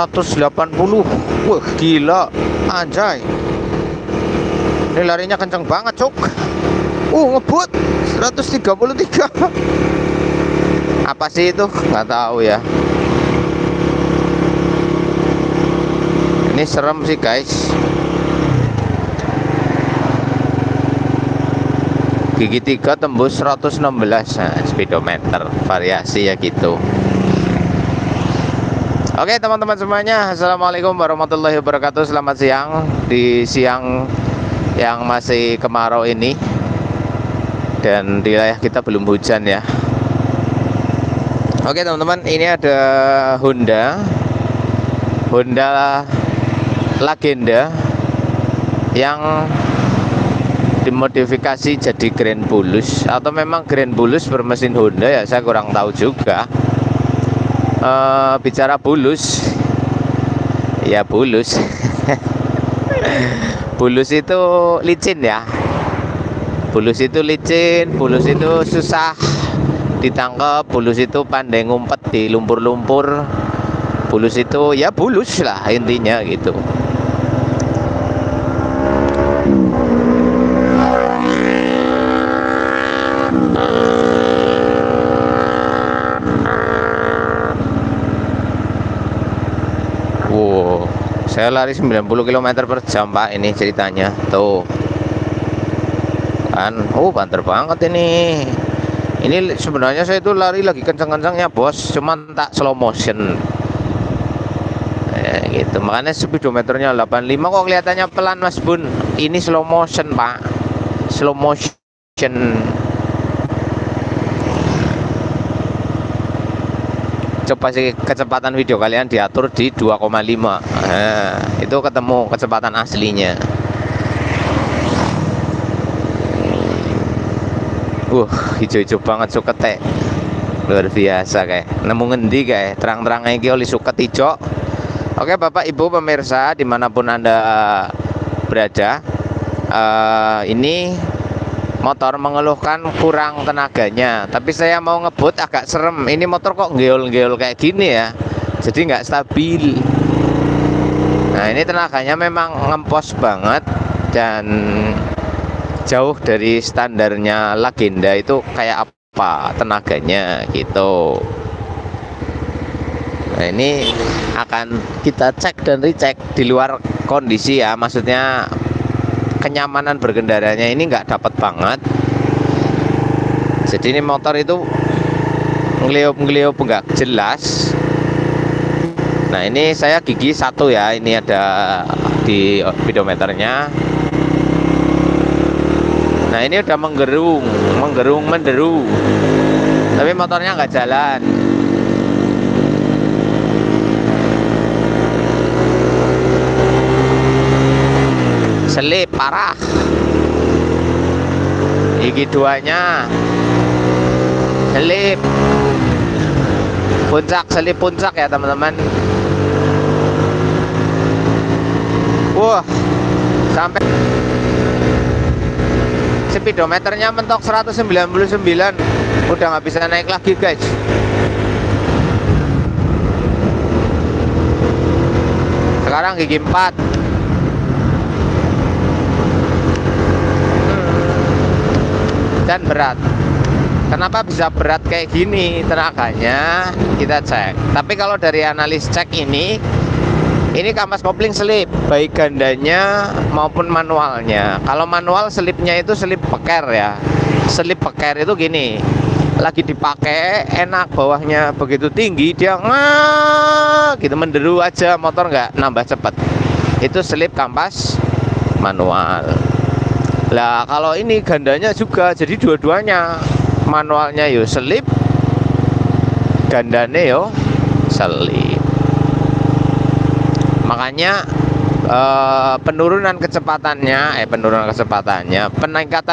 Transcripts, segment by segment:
180. Wah gila, anjay, ini larinya kenceng banget cuk. Ngebut 133. Apa sih itu, nggak tahu ya. Ini serem sih guys. Gigi 3 tembus 116. Nah, speedometer variasi ya gitu. Oke teman-teman semuanya, assalamualaikum warahmatullahi wabarakatuh. Selamat siang di siang yang masih kemarau ini, dan di wilayah kita belum hujan ya. Oke teman-teman, ini ada Honda Legenda yang dimodifikasi jadi Grand Bulus, atau memang Grand Bulus bermesin Honda ya, saya kurang tahu juga. Bicara bulus, ya bulus. Bulus itu licin ya. Bulus itu licin, bulus itu susah ditangkap, bulus itu pandai ngumpet di lumpur-lumpur. Bulus itu ya bulus lah intinya gitu. Saya lari 90 km per jam pak, ini ceritanya tuh kan. Banter banget ini sebenarnya saya itu lari lagi kencang-kencangnya bos, cuman tak slow motion gitu, makanya speedometernya 85. Kok kelihatannya pelan mas bun? Ini slow motion pak, slow motion. Coba sih kecepatan video kalian diatur di 2,5. Nah, itu ketemu kecepatan aslinya. Hijau-hijau banget suket, luar biasa kayak. Nemu ngendi kayak terang-terang iki oli suket hijau. Oke Bapak Ibu pemirsa dimanapun Anda berada, ini motor mengeluhkan kurang tenaganya, tapi saya mau ngebut agak serem. Ini motor kok ngeol-ngeol kayak gini ya, jadi nggak stabil. Nah ini tenaganya memang ngempos banget dan jauh dari standarnya Legenda itu kayak apa tenaganya gitu. Nah ini akan kita cek dan recheck di luar kondisi ya, maksudnya kenyamanan berkendaranya ini nggak dapat banget. Jadi ini motor itu ngeliup-ngeliup nggak jelas. Nah ini saya gigi 1 ya, ini ada di speedometernya. Nah ini udah menderu, tapi motornya nggak jalan. Selip parah. Gigi 2-nya selip puncak ya teman-teman. Sampai speedometernya mentok 199, udah nggak bisa naik lagi guys. Sekarang gigi 4. Dan berat. Kenapa bisa berat kayak gini tenaganya? Kita cek. Tapi kalau dari analis cek ini kampas kopling selip, baik gandanya maupun manualnya. Kalau manual selipnya itu selip peker ya. Selip peker itu gini, lagi dipakai enak, bawahnya begitu tinggi dia gitu menderu aja, motor nggak nambah cepat. Itu selip kampas manual. Lah kalau ini gandanya juga, jadi dua-duanya, manualnya yo selip, gandane yo selip. Makanya peningkatan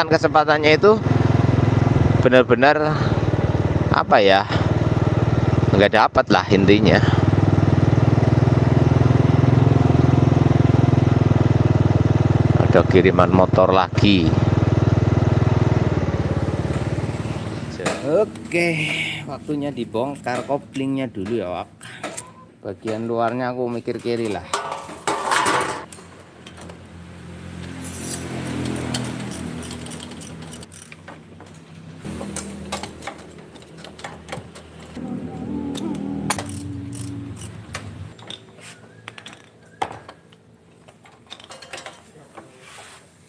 kecepatannya itu benar-benar apa ya, nggak dapat lah intinya. Ada kiriman motor lagi. Oke, waktunya dibongkar koplingnya dulu ya Wak. Bagian luarnya aku mikir kiri lah.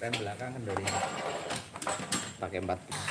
Rem belakang kendori pakai 4.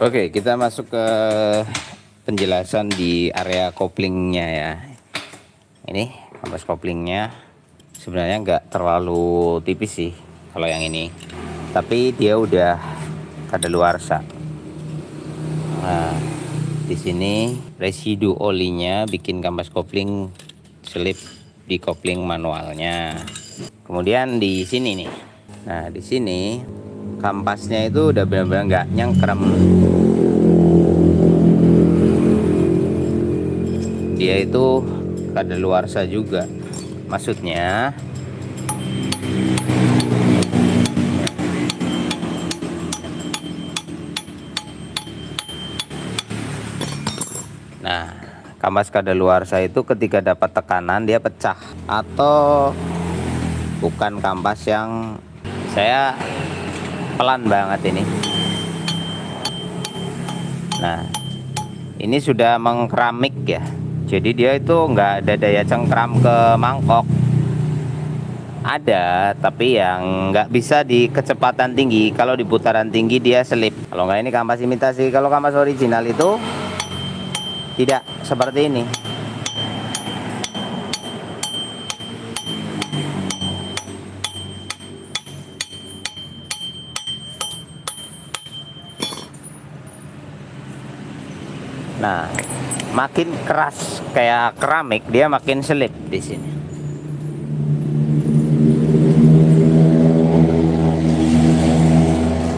Oke, kita masuk ke penjelasan di area koplingnya ya. Ini kampas koplingnya sebenarnya nggak terlalu tipis sih kalau yang ini, tapi dia udah kadaluarsa. Nah, di sini residu olinya bikin kampas kopling selip di kopling manualnya. Kemudian di sini nih, nah di sini kampasnya itu udah benar-benar nggak nyengkrem. Dia itu kadaluarsa juga, maksudnya nah kampas kadaluarsa itu ketika dapat tekanan dia pecah, atau bukan kampas yang saya pelan banget ini. Nah ini sudah mengkeramik ya, jadi dia itu nggak ada daya cengkram ke mangkok. Ada, tapi yang nggak bisa di kecepatan tinggi. Kalau di putaran tinggi dia selip. Kalau nggak ini kampas imitasi. Kalau kampas original itu tidak seperti ini. Nah, makin keras kayak keramik, dia makin selip di sini.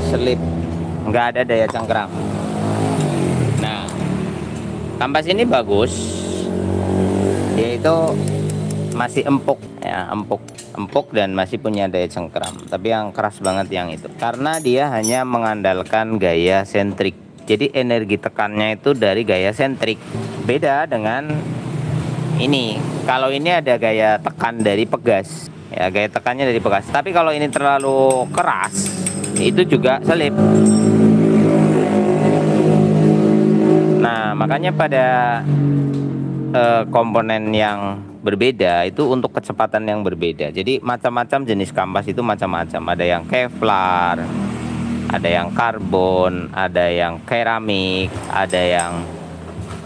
Selip, nggak ada daya cengkram. Nah, kampas ini bagus, dia itu masih empuk ya, empuk dan masih punya daya cengkram. Tapi yang keras banget yang itu, karena dia hanya mengandalkan gaya sentrik. Jadi energi tekannya itu dari gaya sentrik. Beda dengan ini. Kalau ini ada gaya tekan dari pegas. Ya, gaya tekannya dari pegas. Tapi kalau ini terlalu keras, itu juga selip. Nah, makanya pada komponen yang berbeda itu untuk kecepatan yang berbeda. Jadi macam-macam jenis kampas itu macam-macam. Ada yang Kevlar, ada yang karbon, ada yang keramik, ada yang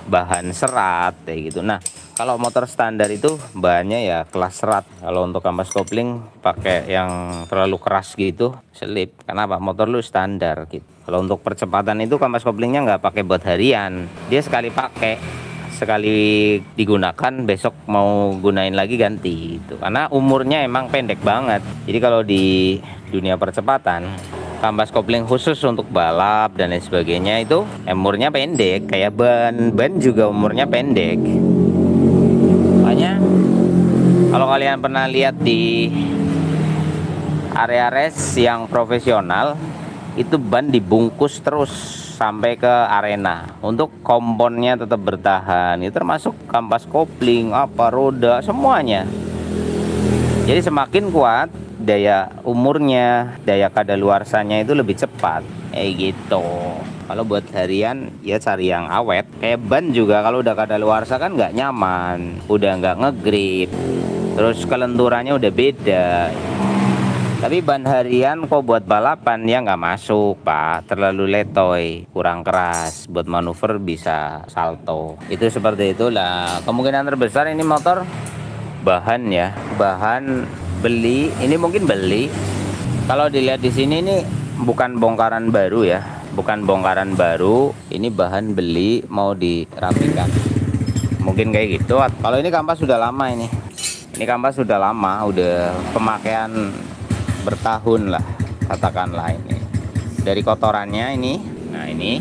bahan serat kayak gitu. Nah, kalau motor standar itu bahannya ya kelas serat. Kalau untuk kampas kopling pakai yang terlalu keras gitu, selip. Kenapa? Motor lu standar gitu. Kalau untuk percepatan itu kampas koplingnya nggak pakai buat harian. Dia sekali pakai, sekali digunakan, besok mau gunain lagi ganti itu. Karena umurnya emang pendek banget. Jadi kalau di dunia percepatan, kampas kopling khusus untuk balap dan lain sebagainya itu umurnya pendek. Kayak ban juga umurnya pendek. Makanya kalau kalian pernah lihat di area race yang profesional, itu ban dibungkus terus sampai ke arena untuk komponnya tetap bertahan. Itu termasuk kampas kopling, apa roda, semuanya. Jadi semakin kuat, daya umurnya, daya kadaluarsanya itu lebih cepat kayak gitu. Kalau buat harian ya cari yang awet. Kayak ban juga kalau udah kadaluarsa kan nggak nyaman, udah nggak ngegrip, terus kelenturannya udah beda. Tapi ban harian kok buat balapan ya nggak masuk Pak, terlalu letoy, kurang keras, buat manuver bisa salto. Itu seperti itulah. Kemungkinan terbesar ini motor bahan ya, bahan beli, ini mungkin beli. Kalau dilihat di sini ini bukan bongkaran baru ya, bukan bongkaran baru, ini bahan beli mau dirapikan. Mungkin kayak gitu. Kalau ini kampas sudah lama ini kampas sudah lama, udah pemakaian bertahun lah katakanlah. Ini dari kotorannya ini, nah ini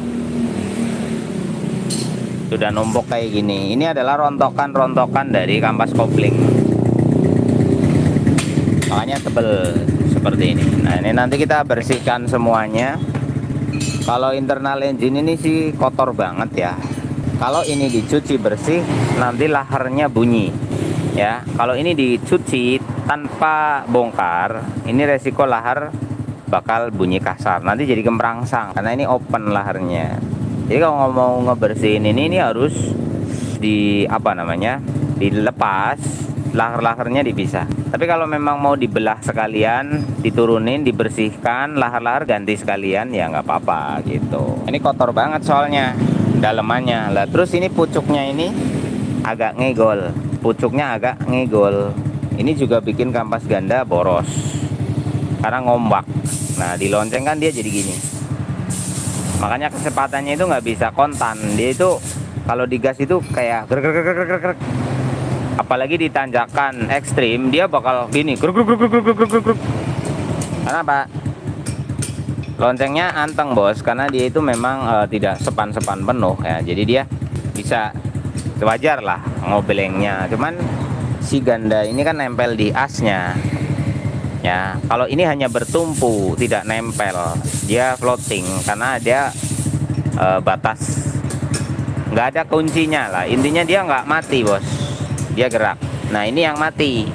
sudah numpuk kayak gini. Ini adalah rontokan dari kampas kopling, makanya tebel seperti ini. Nah ini nanti kita bersihkan semuanya. Kalau internal engine ini sih kotor banget ya. Kalau ini dicuci bersih nanti laharnya bunyi ya. Kalau ini dicuci tanpa bongkar, ini resiko lahar bakal bunyi kasar, nanti jadi kemerangsang karena ini open laharnya. Jadi kalau mau ngebersihin ini harus dilepas, lahar-laharnya dipisah. Tapi kalau memang mau dibelah sekalian, diturunin, dibersihkan, lahar-lahar ganti sekalian ya nggak apa-apa gitu. Ini kotor banget soalnya dalemannya lah. Terus ini pucuknya ini agak ngegol, ini juga bikin kampas ganda boros karena ngombak. Nah di lonceng kan dia jadi gini, makanya kecepatannya itu nggak bisa kontan. Dia itu kalau digas itu kayak grek. Apalagi di tanjakan ekstrim dia bakal gini grek. Kenapa? Loncengnya anteng bos, karena dia itu memang tidak sepan penuh ya. Jadi dia bisa wajar lah ngoblengnya. Cuman si ganda ini kan nempel di asnya ya. Kalau ini hanya bertumpu tidak nempel, dia floating karena dia batas, nggak ada kuncinya lah. Intinya dia nggak mati bos, dia gerak. Nah ini yang mati.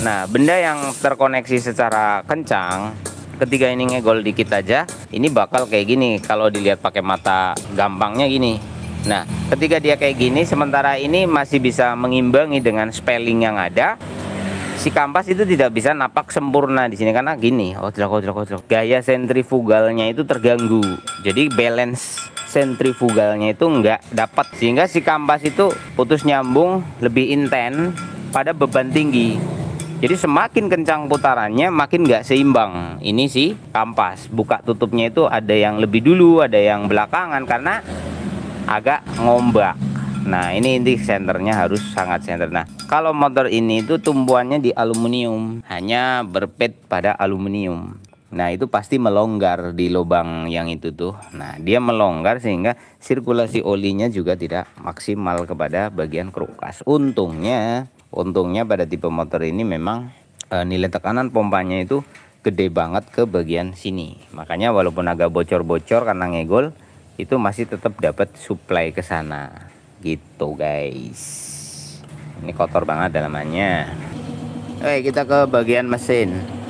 Nah benda yang terkoneksi secara kencang, ketika ini ngegol dikit aja, ini bakal kayak gini kalau dilihat pakai mata gampangnya gini. Nah ketika dia kayak gini, sementara ini masih bisa mengimbangi dengan spelling yang ada, si kampas itu tidak bisa napak sempurna di sini karena gini, gaya sentrifugalnya itu terganggu. Jadi balance sentrifugalnya itu nggak dapat, sehingga si kampas itu putus nyambung lebih intens pada beban tinggi. Jadi semakin kencang putarannya makin nggak seimbang. Ini sih kampas buka tutupnya itu ada yang lebih dulu, ada yang belakangan karena agak ngombak. Nah ini inti senternya harus sangat senter. Nah kalau motor ini itu tumpuannya di aluminium, hanya berpet pada aluminium. Nah itu pasti melonggar di lubang yang itu tuh. Nah dia melonggar sehingga sirkulasi olinya juga tidak maksimal kepada bagian kerukas. Untungnya pada tipe motor ini memang nilai tekanan pompanya itu gede banget ke bagian sini. Makanya walaupun agak bocor-bocor karena ngegol, itu masih tetap dapat supply ke sana gitu guys. Ini kotor banget dalamannya. Oke kita ke bagian mesin.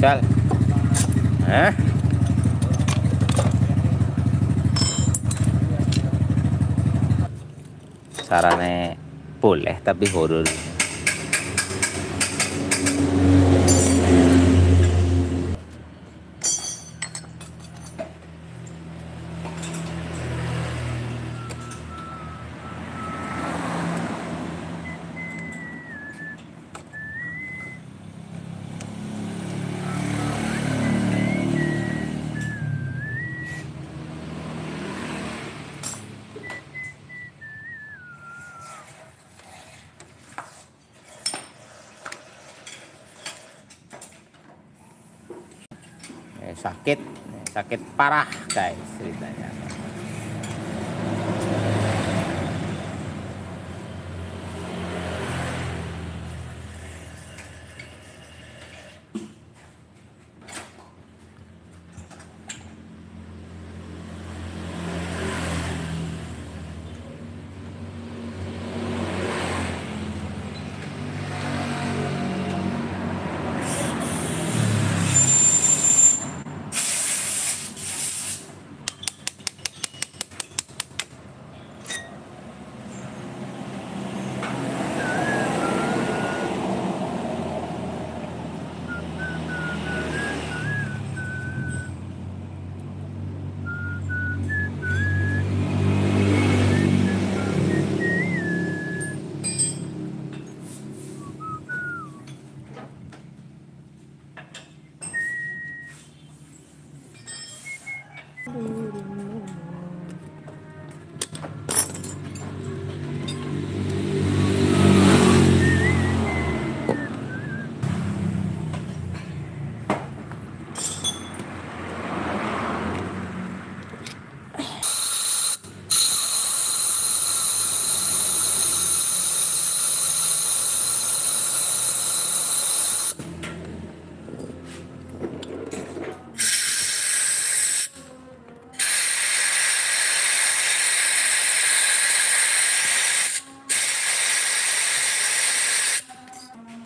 Sal. Hah? Sarane boleh tapi horor. Sakit parah guys ceritanya.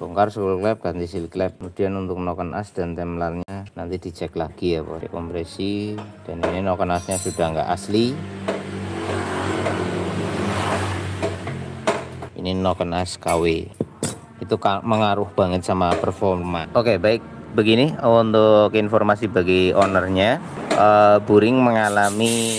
Bongkar seal klep, ganti seal klep. Kemudian untuk noken as dan tempelannya nanti dicek lagi ya, pakai kompresi. Dan ini noken asnya sudah nggak asli. Ini noken as KW. Itu mengaruh banget sama performa. Oke, baik. Begini untuk informasi bagi ownernya, buring mengalami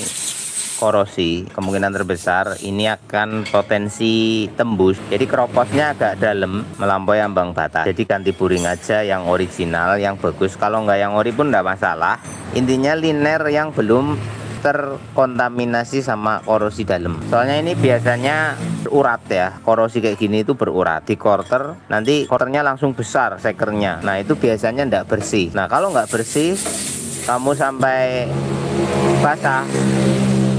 korosi, kemungkinan terbesar ini akan potensi tembus. Jadi keroposnya agak dalam melampaui ambang batas. Jadi ganti buring aja yang original, yang bagus. Kalau nggak yang ori pun nggak masalah. Intinya liner yang belum terkontaminasi sama korosi dalam. Soalnya ini biasanya berurat ya, korosi kayak gini itu berurat. Di quarter nanti quarternya langsung besar sekernya. Nah itu biasanya nggak bersih. Nah kalau nggak bersih, kamu sampai basah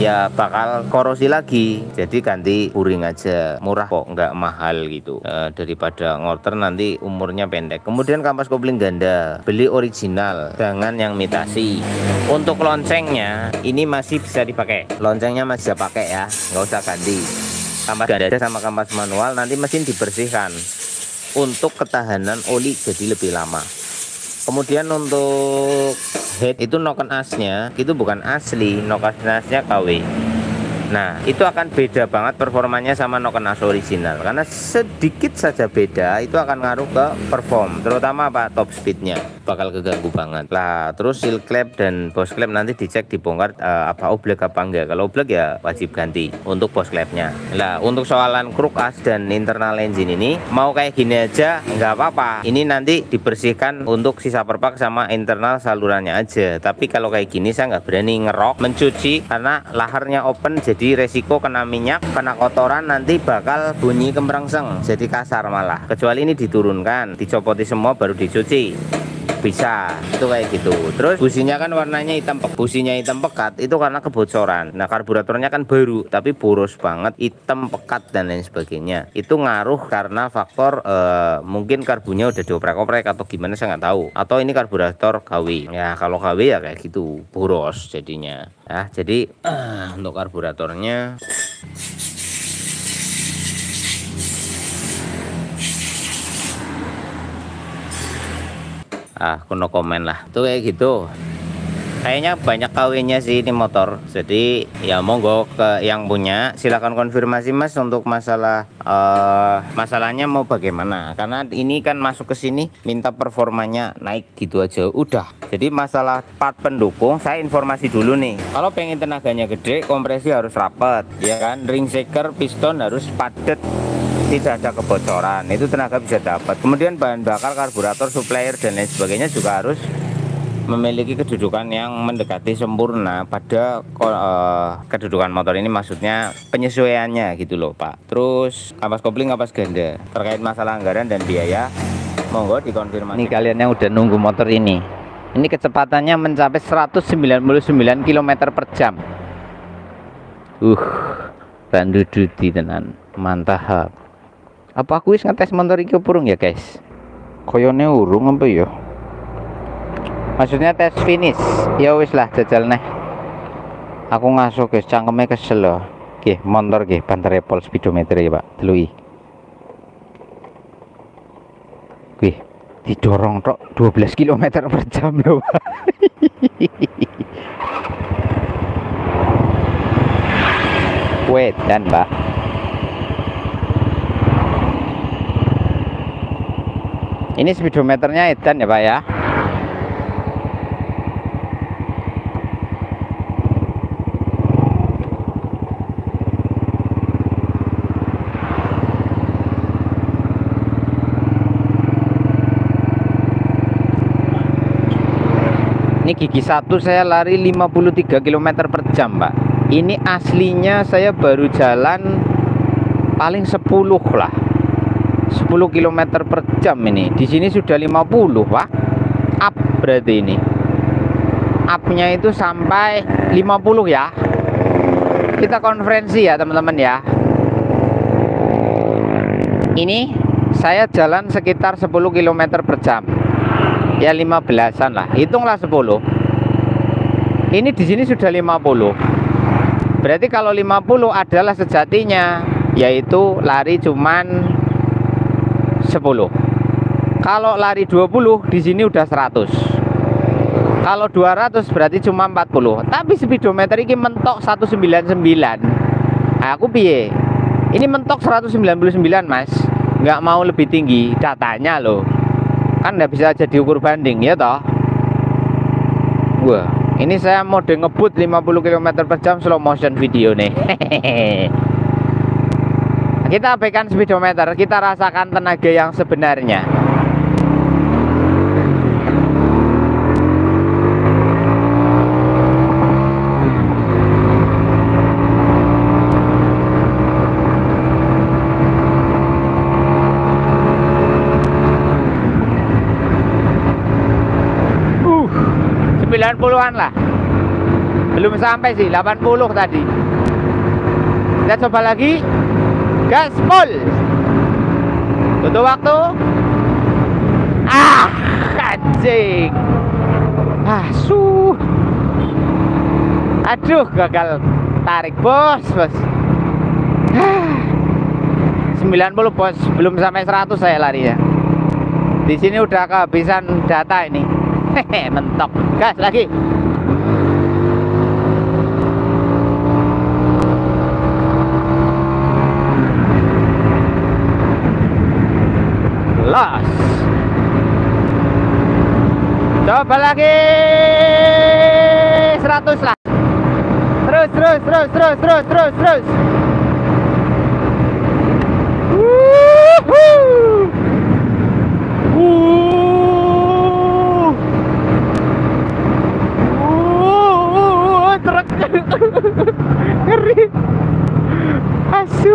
ya bakal korosi lagi. Jadi ganti buring aja, murah kok, nggak mahal gitu, daripada ngorter nanti umurnya pendek. Kemudian kampas kopling ganda, beli original, jangan yang imitasi. Untuk loncengnya ini masih bisa dipakai, loncengnya masih bisa pakai ya, nggak usah ganti. Kampas ganda sama kampas manual nanti mesin dibersihkan untuk ketahanan oli jadi lebih lama. Kemudian untuk head itu noken asnya itu bukan asli, noken asnya KW. Nah itu akan beda banget performanya sama noken as original, karena sedikit saja beda itu akan ngaruh ke perform, terutama apa, top speednya bakal keganggu banget lah. Terus seal klep dan boss klep nanti dicek, dibongkar apa oblek apa enggak. Kalau oblek ya wajib ganti untuk boss klepnya. Lah untuk soalan kruk as dan internal engine ini mau kayak gini aja nggak apa-apa, ini nanti dibersihkan untuk sisa perpak sama internal salurannya aja. Tapi kalau kayak gini saya nggak berani ngerok mencuci karena laharnya open, jadi resiko kena minyak, kena kotoran, nanti bakal bunyi kemerangseng, jadi kasar malah. Kecuali ini diturunkan, dicopoti semua baru dicuci, bisa itu kayak gitu. Terus businya kan warnanya hitam, businya hitam pekat itu karena kebocoran. Nah karburatornya kan baru tapi boros banget, hitam pekat dan lain sebagainya. Itu ngaruh karena faktor mungkin karbunya udah dioprek-oprek atau gimana saya nggak tahu, atau ini karburator KW ya. Kalau KW ya kayak gitu, boros jadinya ya. Jadi untuk karburatornya aku no komen lah tuh kayak gitu. Kayaknya banyak KW-nya sih ini motor. Jadi ya monggo ke yang punya silahkan konfirmasi Mas untuk masalah masalahnya mau bagaimana. Karena ini kan masuk ke sini minta performanya naik gitu aja udah. Jadi masalah part pendukung saya informasi dulu nih. Kalau pengen tenaganya gede, kompresi harus rapet, ya kan. Ring shaker piston harus padat, tidak ada kebocoran. Itu tenaga bisa dapat. Kemudian bahan bakar, karburator, supplier dan lain sebagainya juga harus memiliki kedudukan yang mendekati sempurna pada kedudukan motor ini, maksudnya penyesuaiannya gitu loh Pak. Terus kampas kopling, kampas ganda. Terkait masalah anggaran dan biaya monggo dikonfirmasi. Ini kalian yang udah nunggu motor ini kecepatannya mencapai 199 km per jam. Bandu duti tenan, mantap. Apa aku wis ngetes motor iki purung ya guys? Koyone urung apa ya? Maksudnya tes finish. Ya wis lah jajal neh. Aku ngaso guys, cangkeme kesel loh. Nggih, motor nggih banter pol speedometer ya Pak. Deluki. Nggih, didorong tok 12 km per jam loh Pak. Wait dan Pak. Ini speedometernya edan ya Pak ya. Ini gigi satu saya lari 53 km per jam Pak. Ini aslinya saya baru jalan paling 10 lah, 10 km per jam ini. Di sini sudah 50 Pak. Up berarti ini. Upnya itu sampai 50 ya. Kita konferensi ya teman-teman ya. Ini saya jalan sekitar 10 km per jam. Ya 15-an lah, hitunglah 10. Ini di sini sudah 50. Berarti kalau 50 adalah sejatinya yaitu lari cuman 10. Kalau lari 20 di sini udah 100. Kalau 200 berarti cuma 40. Tapi speedometer ini mentok 199. Nah, aku piye? Ini mentok 199 Mas. Nggak mau lebih tinggi datanya loh. Kan nggak bisa jadi ukur banding ya toh. Wah, ini saya mode ngebut 50 km per jam slow motion video nih. Kita abaikan speedometer, kita rasakan tenaga yang sebenarnya. An lah, belum sampai sih 80 tadi. Kita coba lagi, gaspol, tutup waktu. Kancing, aduh gagal tarik bos. 90 bos, belum sampai 100 saya lari ya. Di sini udah kehabisan data ini. Mentok, gas lagi. Los. Coba lagi 100 lah. Terus. Ngeri. Asu.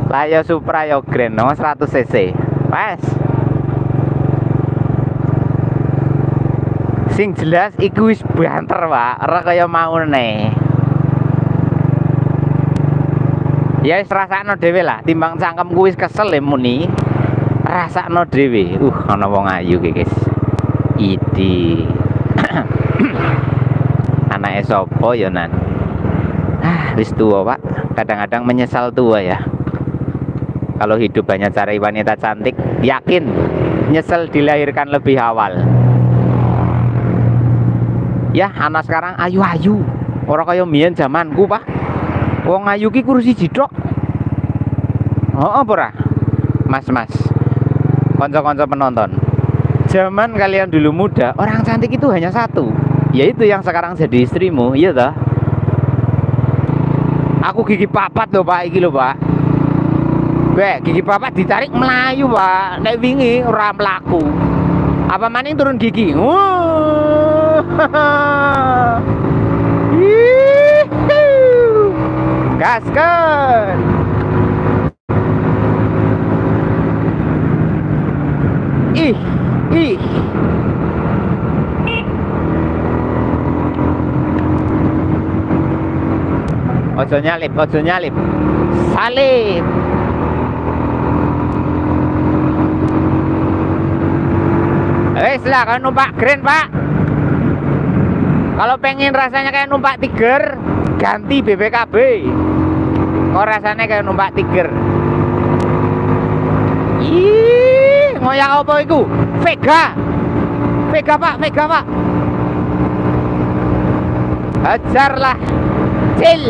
Layo Supra yo Grand no 100 cc. Pas. Sing jelas iku wis banter, Pak. Ora kaya maune. Ya wis rasakno dhewe lah, timbang cangkemku wis kesel ya muni. Rasakno dhewe. Ana wong ayu iki, guys. Idi. Anake sapa ya, Nan? Wis tuwa, Pak. kadang-kadang menyesal tua ya. Kalau hidup hanya cari wanita cantik, yakin nyesel dilahirkan lebih awal. Ya, anak sekarang ayu-ayu. Orang kaya mbiyen zamanku, Pak. Wong ayu ki kursi jidok. Oh, ora? Mas-mas. Kanca-kanca penonton. Zaman kalian dulu muda, orang cantik itu hanya satu, yaitu yang sekarang jadi istrimu, iya toh? Aku gigi papat loh, Pak, iki loh, Pak. Gigi papat ditarik melayu, Pak. Nek wingi ora mlaku. Apa maning turun gigi? Gaskan. Ih. Ojo nyalip. Salip. Silakan numpak Grand, Pak. Kalau pengen rasanya kayak numpak Tiger, ganti BBKB. Kok rasanya kayak numpak Tiger? Ih, ngoyak apa itu? Vega, Pak. Hajarlah, cil.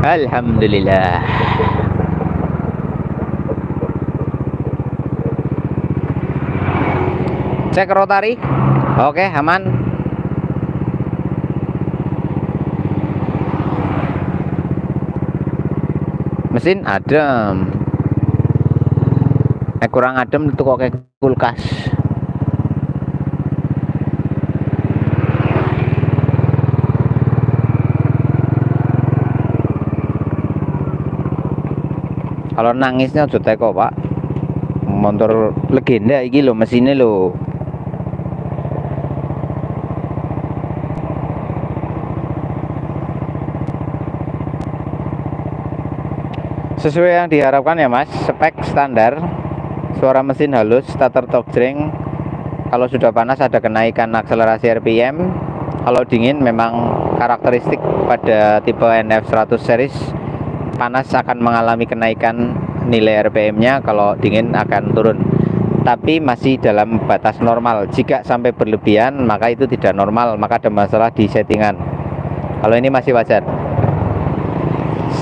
Alhamdulillah. Cek rotari. Oke, aman. Mesin adem. Kurang adem itu kok kayak kulkas. Kalau nangisnya aja teko, Pak. Motor legenda iki lho, mesinnya lho. Sesuai yang diharapkan ya, Mas. Spek standar. Suara mesin halus, starter torque. Kalau sudah panas ada kenaikan akselerasi RPM. Kalau dingin memang karakteristik pada tipe NF100 series. Panas akan mengalami kenaikan nilai RPM-nya, kalau dingin akan turun. Tapi masih dalam batas normal. Jika sampai berlebihan, maka itu tidak normal, maka ada masalah di settingan. Kalau ini masih wajar.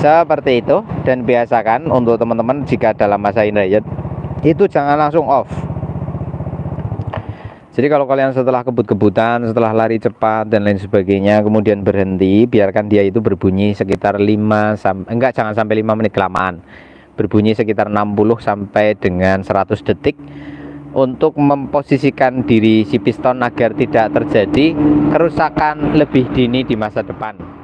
Seperti itu, dan biasakan untuk teman-teman jika dalam masa in riot itu jangan langsung off. Jadi kalau kalian setelah kebut-kebutan, setelah lari cepat dan lain sebagainya, kemudian berhenti, biarkan dia itu berbunyi sekitar 5 jangan sampai 5 menit kelamaan. Berbunyi sekitar 60 sampai dengan 100 detik untuk memposisikan diri si piston agar tidak terjadi kerusakan lebih dini di masa depan.